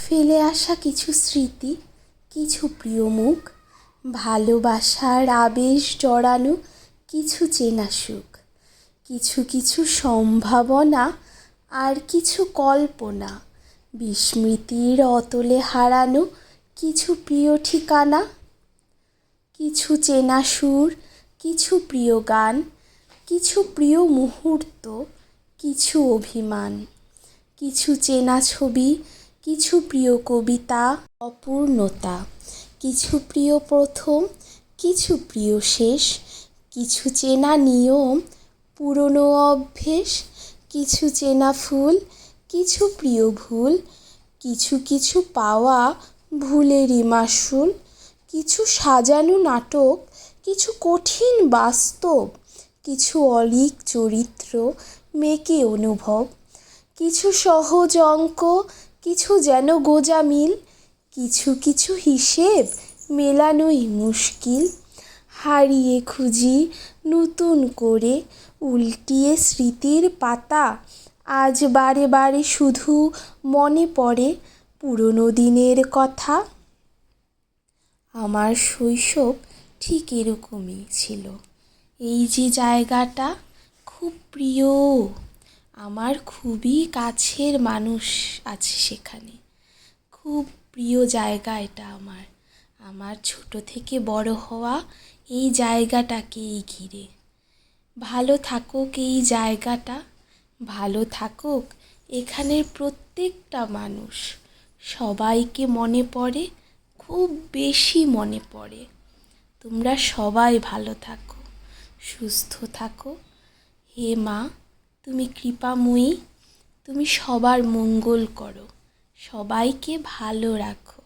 ফেলে আসা কিছু স্মৃতি, কিছু প্রিয় মুখ, ভালোবাসার আবেশ জড়ানো কিছু চেনা সুখ, কিছু কিছু সম্ভাবনা আর কিছু কল্পনা, বিস্মৃতির অতলে হারানো কিছু প্রিয় ঠিকানা, কিছু চেনা সুর, কিছু প্রিয় গান, কিছু প্রিয় মুহূর্ত, কিছু অভিমান, কিছু চেনা ছবি, কিছু প্রিয় কবিতা, অপূর্ণতা, কিছু প্রিয় প্রথম, কিছু প্রিয় শেষ, কিছু চেনা নিয়ম, পুরনো অভ্যেস, কিছু চেনা ফুল, কিছু প্রিয় ভুল, কিছু কিছু পাওয়া ভুলেরই মাসুল, কিছু সাজানো নাটক, কিছু কঠিন বাস্তব, কিছু অলীক চরিত্র, মেকে অনুভব, কিছু সহজ অঙ্ক, কিছু যেন গোঁজামিল, কিছু কিছু হিসেব মেলানোই মুশকিল, হারিয়ে খুঁজি নতুন করে উল্টিয়ে স্মৃতির পাতা, আজ বারে বারে শুধু মনে পড়ে পুরনো দিনের কথা। আমার শৈশব ঠিক এরকমই ছিল। এই যে জায়গাটা খুব প্রিয়, আমার খুবই কাছের মানুষ আছে সেখানে, খুব প্রিয় জায়গা এটা আমার। আমার ছোট থেকে বড় হওয়া এই জায়গাটাকেই ঘিরে। ভালো থাকুক এই জায়গাটা, ভালো থাকুক এখানের প্রত্যেকটা মানুষ, সবাইকে মনে পড়ে, খুব বেশি মনে পড়ে। তোমরা সবাই ভালো থাকো, সুস্থ থাকো। হে মা, তুমি কৃপাময়ী, তুমি সবার মঙ্গল করো, সবাইকে ভালো রাখো।